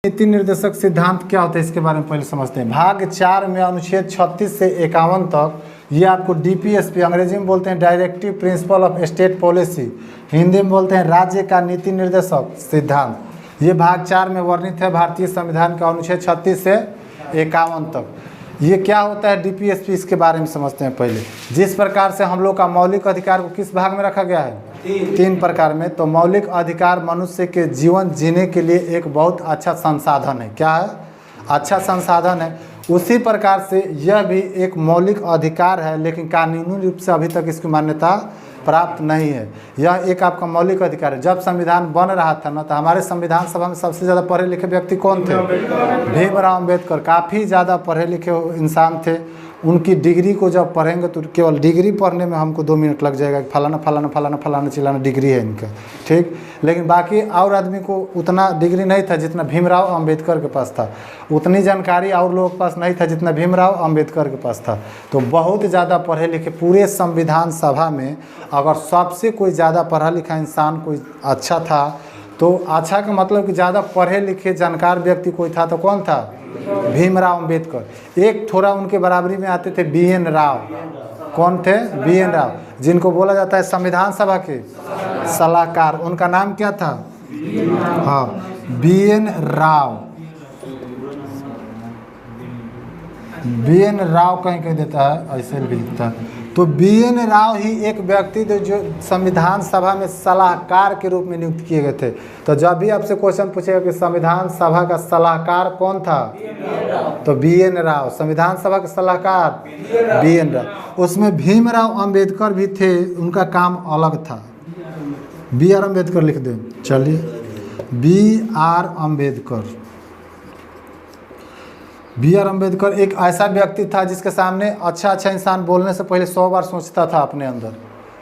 नीति निर्देशक सिद्धांत क्या होता है इसके बारे में पहले समझते हैं। भाग 4 में अनुच्छेद 36 से 51 तक ये आपको डीपीएसपी, अंग्रेजी में बोलते हैं directive principle of state policy, Hindi में बोलते हैं राज्य का नीति निर्देशक सिद्धांत। ये भाग 4 में वर्णित है भारतीय संविधान का अनुच्छेद 36 से 51 तक। ये क्या होता है डीपीएसपी, इसके बारे में समझते हैं पहले। जिस प्रकार से हम लोग का मौलिक अधिकार को किस भाग में रखा गया है? 3 प्रकार में। तो मौलिक अधिकार मनुष्य के जीवन जीने के लिए एक बहुत अच्छा संसाधन है। क्या है? अच्छा संसाधन है। उसी प्रकार से यह भी एक मौलिक अधिकार है, लेकिन कानूनी रूप से अभी तक इसकी मान्यता प्राप्त नहीं है। यह एक आपका मौलिक अधिकार है। जब संविधान बन रहा था ना, तो हमारे संविधान सभा में सबसे ज़्यादा पढ़े लिखे व्यक्ति कौन थे? भीमराव अम्बेडकर। काफ़ी ज़्यादा पढ़े लिखे इंसान थे। उनकी डिग्री को जब पढ़ेंगे तो केवल डिग्री पढ़ने में हमको 2 मिनट लग जाएगा कि फलाना फलाना फलाना फलाना चिलाना डिग्री है इनका, ठीक। लेकिन बाकी और आदमी को उतना डिग्री नहीं था जितना भीमराव अम्बेडकर के पास था। उतनी जानकारी और लोगों के पास नहीं था जितना भीमराव अम्बेडकर के पास था। तो बहुत ज़्यादा पढ़े लिखे पूरे संविधान सभा में अगर सबसे कोई ज़्यादा पढ़ा लिखा इंसान कोई अच्छा था, तो अच्छा का मतलब कि ज़्यादा पढ़े लिखे जानकार व्यक्ति कोई था तो कौन था? भीमराव अम्बेडकर। एक थोड़ा उनके बराबरी में आते थे BN राव। कौन थे? BN राव, जिनको बोला जाता है संविधान सभा के सलाहकार। उनका नाम क्या था? हाँ, BN राव। BN राव कहीं कहीं देता है, ऐसे भी लिखता है। तो BN राव ही एक व्यक्ति थे जो संविधान सभा में सलाहकार के रूप में नियुक्त किए गए थे। तो जब भी आपसे क्वेश्चन पूछेगा कि संविधान सभा का सलाहकार कौन था, तो BN राव। संविधान सभा के सलाहकार BN राव। उसमें भीमराव अम्बेडकर भी थे, उनका काम अलग था। BR अम्बेडकर लिख दें, चलिए। BR अम्बेडकर। BR अम्बेडकर एक ऐसा व्यक्ति था जिसके सामने अच्छा इंसान बोलने से पहले 100 बार सोचता था अपने अंदर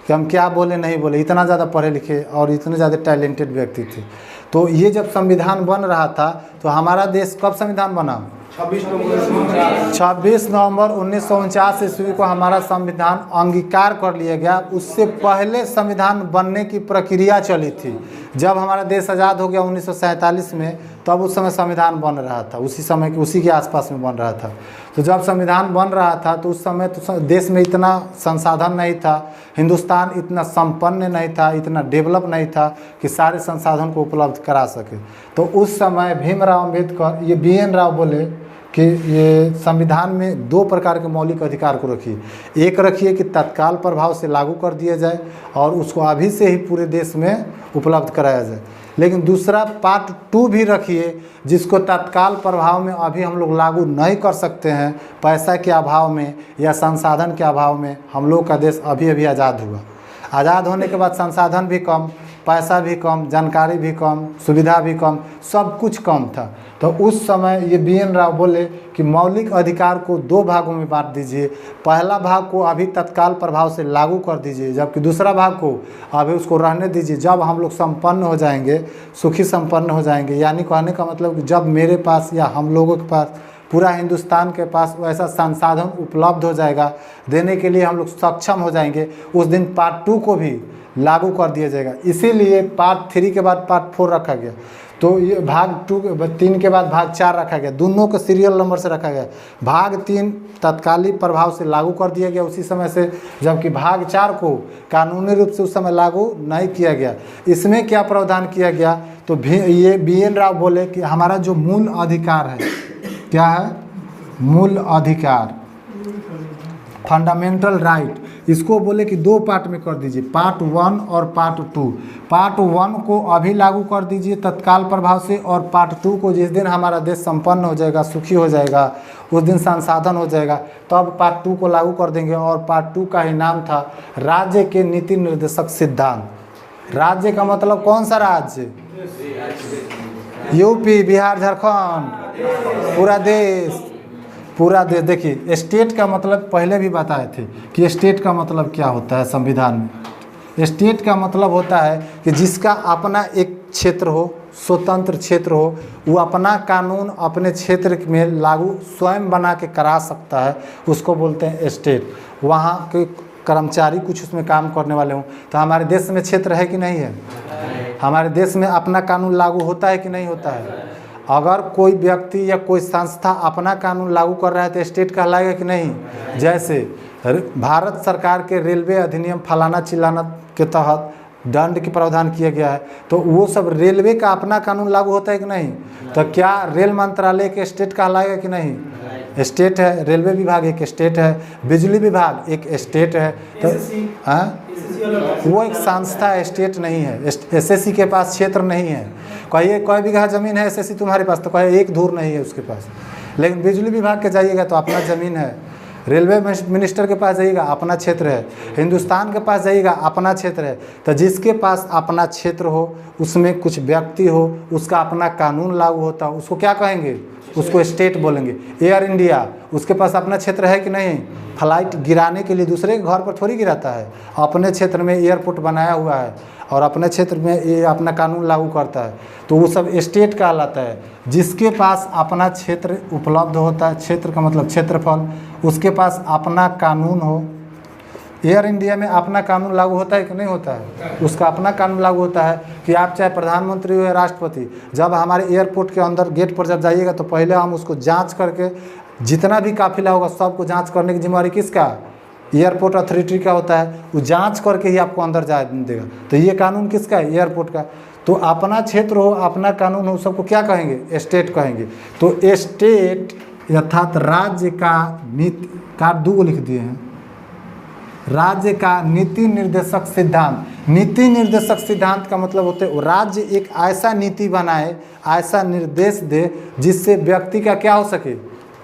कि हम क्या बोले नहीं बोले। इतना ज़्यादा पढ़े लिखे और इतने ज़्यादा टैलेंटेड व्यक्ति थे। तो ये जब संविधान बन रहा था तो हमारा देश कब संविधान बना? 26 नवंबर 1949 ईस्वी को हमारा संविधान अंगीकार कर लिया गया। उससे पहले संविधान बनने की प्रक्रिया चली थी। जब हमारा देश आज़ाद हो गया 1947 में, तब उस समय संविधान बन रहा था। उसी समय उसी के आसपास में बन रहा था। तो जब संविधान बन रहा था तो उस समय तो देश में इतना संसाधन नहीं था, हिंदुस्तान इतना संपन्न नहीं था, इतना डेवलप नहीं था कि सारे संसाधन को उपलब्ध करा सके। तो उस समय भीमराव अम्बेडकर, ये BN राव बोले कि ये संविधान में 2 प्रकार के मौलिक अधिकार को रखिए। एक रखिए कि तत्काल प्रभाव से लागू कर दिया जाए और उसको अभी से ही पूरे देश में उपलब्ध कराया जाए। लेकिन दूसरा पार्ट 2 भी रखिए जिसको तत्काल प्रभाव में अभी हम लोग लागू नहीं कर सकते हैं, पैसा के अभाव में या संसाधन के अभाव में। हम लोग का देश अभी अभी आज़ाद हुआ। आज़ाद होने के बाद संसाधन भी कम, पैसा भी कम, जानकारी भी कम, सुविधा भी कम, सब कुछ कम था। तो उस समय ये BN राव बोले कि मौलिक अधिकार को 2 भागों में बांट दीजिए। पहला भाग को अभी तत्काल प्रभाव से लागू कर दीजिए, जबकि दूसरा भाग को अभी उसको रहने दीजिए। जब हम लोग संपन्न हो जाएंगे, सुखी संपन्न हो जाएंगे, यानी कहने का मतलब कि जब मेरे पास या हम लोगों के पास, पूरा हिंदुस्तान के पास वैसा संसाधन उपलब्ध हो जाएगा, देने के लिए हम लोग सक्षम हो जाएंगे, उस दिन पार्ट 2 को भी लागू कर दिया जाएगा। इसीलिए पार्ट 3 के बाद पार्ट 4 रखा गया। तो ये भाग 3 के बाद भाग 4 रखा गया। दोनों को सीरियल नंबर से रखा गया। भाग 3 तत्कालिक प्रभाव से लागू कर दिया गया उसी समय से, जबकि भाग 4 को कानूनी रूप से उस समय लागू नहीं किया गया। इसमें क्या प्रावधान किया गया? तो ये BN राव बोले कि हमारा जो मूल अधिकार है, क्या है? मूल अधिकार, फंडामेंटल राइट, इसको बोले कि 2 पार्ट में कर दीजिए, पार्ट 1 और पार्ट 2। पार्ट 1 को अभी लागू कर दीजिए तत्काल प्रभाव से, और पार्ट 2 को जिस दिन हमारा देश संपन्न हो जाएगा, सुखी हो जाएगा, उस दिन संसाधन हो जाएगा, तब पार्ट 2 को लागू कर देंगे। और पार्ट 2 का ही नाम था राज्य के नीति निर्देशक सिद्धांत। राज्य का मतलब कौन सा राज्य? यूपी, बिहार, झारखंड, पूरा देश। देखिए, स्टेट का मतलब पहले भी बताए थे कि स्टेट का मतलब क्या होता है संविधान में। स्टेट का मतलब होता है कि जिसका अपना एक क्षेत्र हो, स्वतंत्र क्षेत्र हो, वो अपना कानून अपने क्षेत्र में लागू स्वयं बना के करा सकता है, उसको बोलते हैं स्टेट। वहाँ के कर्मचारी कुछ उसमें काम करने वाले हों। तो हमारे देश में क्षेत्र है कि नहीं है? हमारे देश में अपना कानून लागू होता है कि नहीं होता है? अगर कोई व्यक्ति या कोई संस्था अपना कानून लागू कर रहा है तो स्टेट कहलाएगा कि नहीं। जैसे भारत सरकार के रेलवे अधिनियम फलाना चिलाना के तहत दंड के प्रावधान किया गया है, तो वो सब रेलवे का अपना कानून लागू होता है कि नहीं। तो क्या रेल मंत्रालय के स्टेट कहलाएगा कि नहीं, स्टेट है। रेलवे विभाग एक स्टेट है, बिजली विभाग एक स्टेट है। तो वो एक संस्था है, स्टेट नहीं है। एसएससी के पास क्षेत्र नहीं है। कहिए कोई बीघा ज़मीन है एसएससी तुम्हारे पास, तो कहिए एक धूर नहीं है उसके पास। लेकिन बिजली विभाग के जाइएगा तो अपना ज़मीन है। रेलवे मिनिस्टर के पास जाइएगा अपना क्षेत्र है। हिंदुस्तान के पास जाइएगा अपना क्षेत्र है। तो जिसके पास अपना क्षेत्र हो, उसमें कुछ व्यक्ति हो, उसका अपना कानून लागू होता हो, उसको क्या कहेंगे, उसको स्टेट बोलेंगे। एयर इंडिया, उसके पास अपना क्षेत्र है कि नहीं। फ्लाइट गिराने के लिए दूसरे के घर पर थोड़ी गिराता है, अपने क्षेत्र में एयरपोर्ट बनाया हुआ है और अपने क्षेत्र में ये अपना कानून लागू करता है, तो वो सब स्टेट कहलाता है। जिसके पास अपना क्षेत्र उपलब्ध होता है, क्षेत्र का मतलब क्षेत्रफल, उसके पास अपना कानून हो। एयर इंडिया में अपना कानून लागू होता है कि नहीं होता है, उसका अपना कानून लागू होता है कि आप चाहे प्रधानमंत्री हो या राष्ट्रपति, जब हमारे एयरपोर्ट के अंदर गेट पर जब जाइएगा तो पहले हम उसको जांच करके, जितना भी काफिला होगा सबको जांच करने की जिम्मेवारी किसका, एयरपोर्ट अथॉरिटी का होता है। वो जांच करके ही आपको अंदर जा देगा। तो ये कानून किसका है, एयरपोर्ट का। तो अपना क्षेत्र हो, अपना कानून हो, सबको क्या कहेंगे, स्टेट कहेंगे। तो स्टेट अर्थात राज्य का नीति का दो लिख दिए हैं, राज्य का नीति निर्देशक सिद्धांत। नीति निर्देशक सिद्धांत का मतलब होता है राज्य एक ऐसा नीति बनाए, ऐसा निर्देश दे जिससे व्यक्ति का क्या हो सके,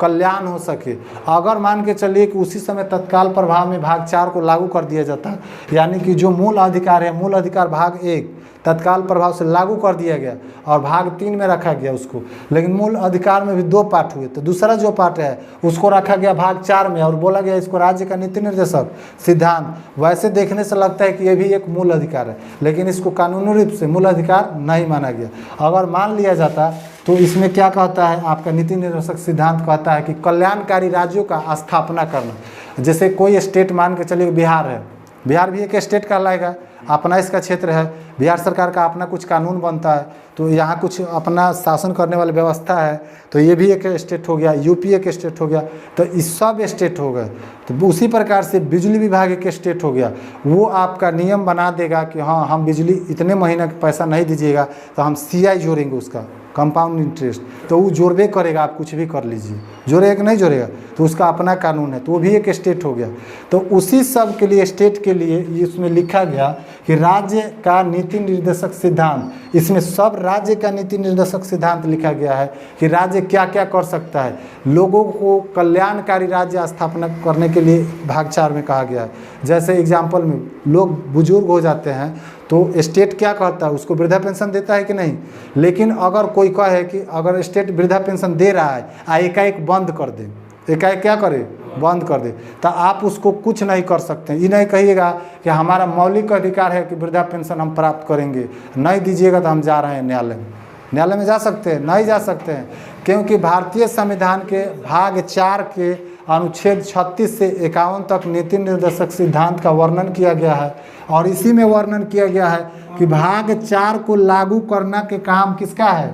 कल्याण हो सके। अगर मान के चलिए कि उसी समय तत्काल प्रभाव में भाग 4 को लागू कर दिया जाता, यानी कि जो मूल अधिकार है, मूल अधिकार भाग 1 तत्काल प्रभाव से लागू कर दिया गया और भाग 3 में रखा गया उसको, लेकिन मूल अधिकार में भी 2 पार्ट हुए, तो दूसरा जो पार्ट है उसको रखा गया भाग 4 में और बोला गया इसको राज्य का नीति निर्देशक सिद्धांत। वैसे देखने से लगता है कि ये भी एक मूल अधिकार है, लेकिन इसको कानूनी रूप से मूल अधिकार नहीं माना गया। अगर मान लिया जाता तो इसमें क्या कहता है, आपका नीति निर्देशक सिद्धांत कहता है कि कल्याणकारी राज्यों का स्थापना करना। जैसे कोई स्टेट मान के चलिए बिहार है, बिहार भी एक स्टेट कहलाएगा, अपना इसका क्षेत्र है, बिहार सरकार का अपना कुछ कानून बनता है, तो यहाँ कुछ अपना शासन करने वाली व्यवस्था है, तो ये भी एक स्टेट हो गया, यूपी एक स्टेट हो गया, तो इस सब स्टेट हो गए। तो उसी प्रकार से बिजली विभाग एक स्टेट हो गया। वो आपका नियम बना देगा कि हाँ हम बिजली इतने महीने का पैसा नहीं दीजिएगा तो हम CI जोड़ेंगे, उसका कंपाउंड इंटरेस्ट, तो वो जोड़बे करेगा, आप कुछ भी कर लीजिए, जोड़ेगा कि नहीं जोड़ेगा, तो उसका अपना कानून है, तो वो भी एक स्टेट हो गया। तो उसी सब के लिए स्टेट के लिए इसमें लिखा गया कि राज्य का नीति निर्देशक सिद्धांत, इसमें सब राज्य का नीति निर्देशक सिद्धांत लिखा गया है कि राज्य क्या क्या कर सकता है। लोगों को कल्याणकारी राज्य स्थापना करने के लिए भाग 4 में कहा गया है। जैसे एग्जाम्पल में लोग बुजुर्ग हो जाते हैं तो स्टेट क्या करता है, उसको वृद्धा पेंशन देता है कि नहीं। लेकिन अगर कोई कहे कि अगर स्टेट वृद्धा पेंशन दे रहा है एकाएक बंद कर दे, एकाएक क्या करे, बंद कर दे, तो आप उसको कुछ नहीं कर सकते। ये नहीं कहिएगा कि हमारा मौलिक अधिकार है कि वृद्धा पेंशन हम प्राप्त करेंगे, नहीं दीजिएगा तो हम जा रहे हैं न्यायालय में। न्यायालय में जा सकते हैं, नहीं जा सकते हैं, क्योंकि भारतीय संविधान के भाग 4 के अनुच्छेद 36 से 51 तक नीति निर्देशक सिद्धांत का वर्णन किया गया है। और इसी में वर्णन किया गया है कि भाग 4 को लागू करना के काम किसका है,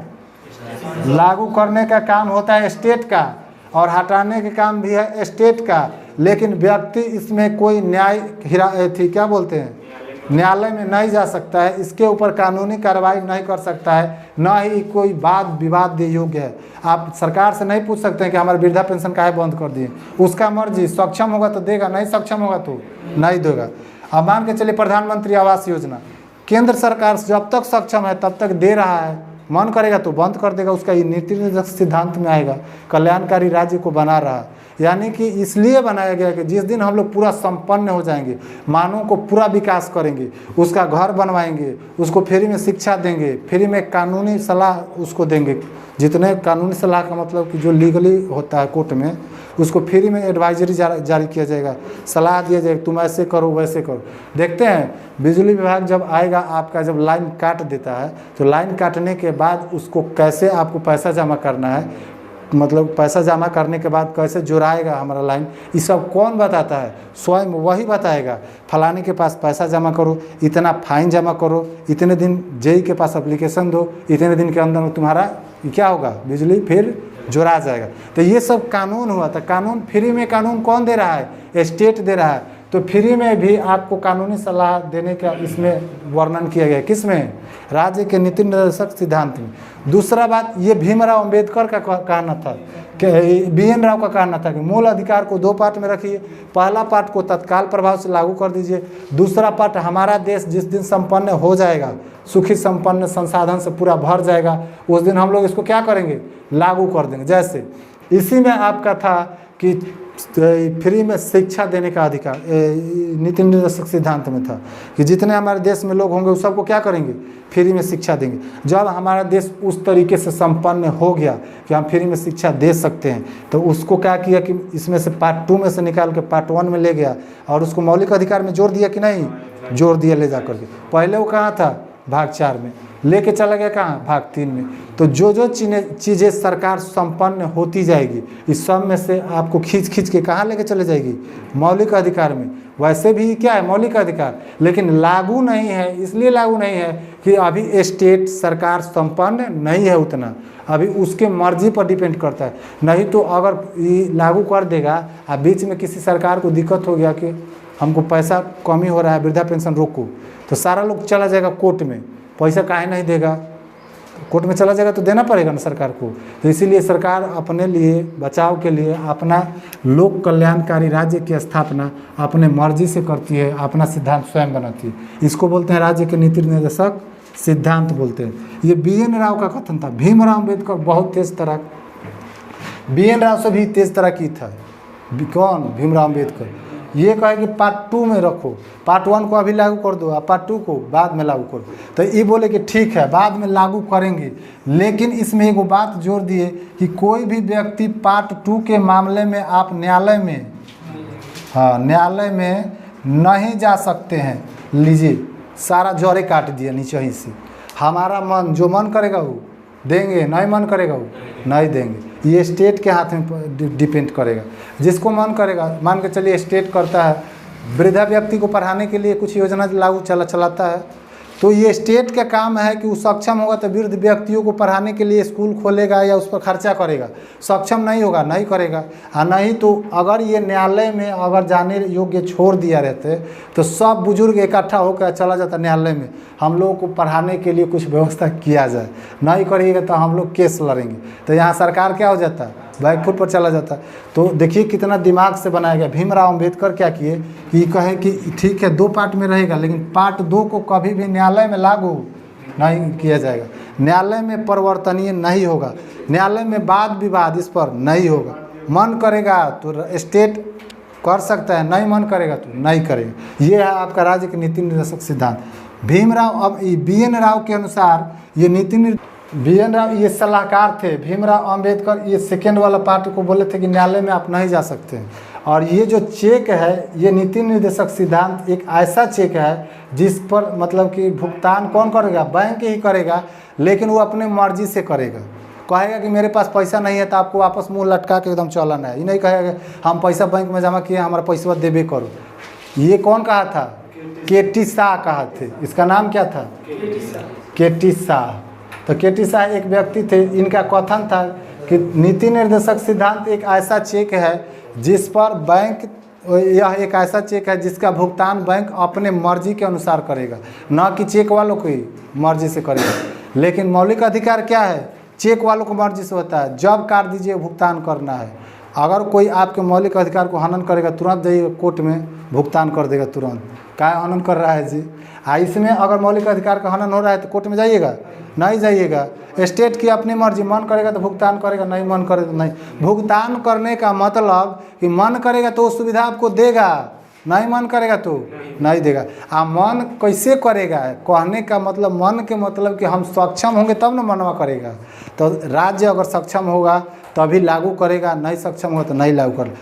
लागू करने का काम होता है स्टेट का और हटाने के काम भी है स्टेट का। लेकिन व्यक्ति इसमें कोई क्या बोलते हैं, न्यायालय में नहीं जा सकता है, इसके ऊपर कानूनी कार्रवाई नहीं कर सकता है, न ही कोई वाद विवाद योग्य है। आप सरकार से नहीं पूछ सकते हैं कि हमारे वृद्धा पेंशन काहे बंद कर दिए, उसका मर्जी, सक्षम होगा तो देगा, नहीं सक्षम होगा तो नहीं देगा। अब मान के चलिए प्रधानमंत्री आवास योजना, केंद्र सरकार जब तक सक्षम है तब तक दे रहा है, मन करेगा तो बंद कर देगा, उसका ये नीति निर्देशक सिद्धांत में आएगा। कल्याणकारी राज्य को बना रहा है, यानी कि इसलिए बनाया गया कि जिस दिन हम लोग पूरा संपन्न हो जाएंगे, मानव को पूरा विकास करेंगे, उसका घर बनवाएंगे, उसको फ्री में शिक्षा देंगे, फ्री में कानूनी सलाह उसको देंगे, जितने कानूनी सलाह का मतलब कि जो लीगली होता है कोर्ट में, उसको फ्री में एडवाइजरी जारी किया जाएगा, सलाह दिया जाएगा, तुम ऐसे करो वैसे करो। देखते हैं बिजली विभाग जब आएगा, आपका जब लाइन काट देता है तो लाइन काटने के बाद उसको कैसे आपको पैसा जमा करना है, मतलब पैसा जमा करने के बाद कैसे जुड़ाएगा हमारा लाइन, ये सब कौन बताता है, स्वयं वही बताएगा। फलाने के पास पैसा जमा करो, इतना फाइन जमा करो, इतने दिन जेई के पास एप्लीकेशन दो, इतने दिन के अंदर में तुम्हारा क्या होगा, बिजली फिर जोड़ा जाएगा। तो ये सब कानून हुआ था। कानून फ्री में, कानून कौन दे रहा है, स्टेट दे रहा है। तो फ्री में भी आपको कानूनी सलाह देने का इसमें वर्णन किया गया। किस में, राज्य के नीति निर्देशक सिद्धांत में। दूसरा बात, ये भीमराव अंबेडकर का कहना था कि BN राव का कहना था कि मूल अधिकार को 2 पार्ट में रखिए। पहला पार्ट को तत्काल प्रभाव से लागू कर दीजिए, दूसरा पार्ट हमारा देश जिस दिन संपन्न हो जाएगा, सुखी संपन्न संसाधन से पूरा भर जाएगा, उस दिन हम लोग इसको क्या करेंगे, लागू कर देंगे। जैसे इसी में आपका था कि फ्री में शिक्षा देने का अधिकार नीति निर्देशक सिद्धांत में था कि जितने हमारे देश में लोग होंगे उस सबको क्या करेंगे, फ्री में शिक्षा देंगे। जब हमारा देश उस तरीके से संपन्न हो गया कि हम फ्री में शिक्षा दे सकते हैं, तो उसको क्या किया कि इसमें से पार्ट 2 में से निकाल के पार्ट 1 में ले गया और उसको मौलिक अधिकार में जोड़ दिया कि नहीं, जोड़ दिया ले जा करके। पहले वो कहाँ था, भाग 4 में, लेके चला गया कहाँ, भाग 3 में। तो जो चीज़ें सरकार संपन्न होती जाएगी, इस सब में से आपको खींच के कहाँ लेके चले जाएगी, मौलिक अधिकार में। वैसे भी क्या है, मौलिक अधिकार, लेकिन लागू नहीं है। इसलिए लागू नहीं है कि अभी स्टेट सरकार संपन्न नहीं है उतना, अभी उसके मर्जी पर डिपेंड करता है। नहीं तो अगर ये लागू कर देगा और बीच में किसी सरकार को दिक्कत हो गया कि हमको पैसा कमी हो रहा है, वृद्धा पेंशन रोको, तो सारा लोग चला जाएगा कोर्ट में। पैसा काहे नहीं देगा, कोर्ट में चला जाएगा तो देना पड़ेगा ना सरकार को। तो इसीलिए सरकार अपने लिए बचाव के लिए अपना लोक कल्याणकारी राज्य की स्थापना अपने मर्जी से करती है, अपना सिद्धांत स्वयं बनाती है। इसको बोलते हैं राज्य के नीति निर्देशक सिद्धांत बोलते हैं। ये BN राव का कथन था। भीमराव अम्बेडकर बहुत तेज तरह, BN राव से भी तेज तरह की था। कौन, भीमराव अम्बेडकर। ये कहे कि पार्ट 2 में रखो, पार्ट 1 को अभी लागू कर दो और पार्ट 2 को बाद में लागू करो। तो ये बोले कि ठीक है बाद में लागू करेंगे, लेकिन इसमें एक बात जोड़ दिए कि कोई भी व्यक्ति पार्ट 2 के मामले में आप न्यायालय में, हाँ न्यायालय में नहीं जा सकते हैं। लीजिए सारा जड़े काट दिया नीचे ही से। हमारा मन, जो मन करेगा वो देंगे, नहीं मन करेगा वो नहीं देंगे। ये स्टेट के हाथ में डिपेंड करेगा। जिसको मन करेगा, मान के चलिए स्टेट करता है वृद्धा व्यक्ति को पढ़ाने के लिए कुछ योजना लागू चलाता है, तो ये स्टेट का काम है कि वो सक्षम होगा तो वृद्ध व्यक्तियों को पढ़ाने के लिए स्कूल खोलेगा या उस पर खर्चा करेगा। सक्षम नहीं होगा, नहीं करेगा। और नहीं तो अगर ये न्यायालय में अगर जाने योग्य छोड़ दिया रहते तो सब बुजुर्ग इकट्ठा होकर चला जाता न्यायालय में, हम लोगों को पढ़ाने के लिए कुछ व्यवस्था किया जाए। नहीं करिएगा तो हम लोग केस लड़ेंगे। तो यहाँ सरकार क्या हो जाता है, बैकफुट पर चला जाता। तो देखिए कितना दिमाग से बनाया गया। भीमराव अम्बेडकर क्या किए कि कहे कि ठीक है 2 पार्ट में रहेगा, लेकिन पार्ट 2 को कभी भी न्यायालय में लागू नहीं किया जाएगा, न्यायालय में परिवर्तनीय नहीं होगा, न्यायालय में वाद विवाद इस पर नहीं होगा। मन करेगा तो स्टेट कर सकता है, नहीं मन करेगा तो नहीं करेगा। ये है आपका राज्य के नीति निर्देशक सिद्धांत। भीमराव, अब BN राव के अनुसार ये BN राव ये सलाहकार थे। भीमराव अम्बेडकर ये सेकेंड वाला पार्ट को बोले थे कि न्यायालय में आप नहीं जा सकते हैं। और ये जो चेक है, ये नीति निर्देशक सिद्धांत एक ऐसा चेक है जिस पर मतलब कि भुगतान कौन करेगा, बैंक ही करेगा, लेकिन वो अपने मर्जी से करेगा। कहेगा कि मेरे पास पैसा नहीं है तो आपको वापस मुंह लटका के एकदम चलाना है। ये नहीं कहेगा हम पैसा बैंक में जमा किए, हमारा पैसा देबे करो। ये कौन कहा था, KT शाह कहा थे। इसका नाम क्या था, KT शाह। तो KT शाह एक व्यक्ति थे। इनका कथन था कि नीति निर्देशक सिद्धांत एक ऐसा चेक है जिस पर बैंक, यह एक ऐसा चेक है जिसका भुगतान बैंक अपने मर्जी के अनुसार करेगा, न कि चेक वालों की मर्जी से करेगा। लेकिन मौलिक अधिकार क्या है, चेक वालों को मर्जी से होता है, जब काट दीजिए भुगतान करना है। अगर कोई आपके मौलिक अधिकार को हनन करेगा, तुरंत जाइए कोर्ट में भुगतान कर देगा तुरंत। क्या हनन कर रहा है जी, इसमें अगर मौलिक अधिकार का हनन हो रहा है तो कोर्ट में जाइएगा, नहीं जाइएगा। स्टेट की अपनी मर्जी, मन करेगा तो भुगतान करेगा, नहीं मन करेगा तो नहीं। भुगतान करने का मतलब कि मन करेगा तो सुविधा आपको देगा, नहीं मन करेगा तो नहीं देगा। मन कैसे करेगा, कहने का मतलब मन के मतलब कि हम सक्षम होंगे तब ना मनवा करेगा। तो राज्य अगर सक्षम होगा तभी लागू करेगा, नहीं सक्षम होगा तो नहीं लागू करेगा।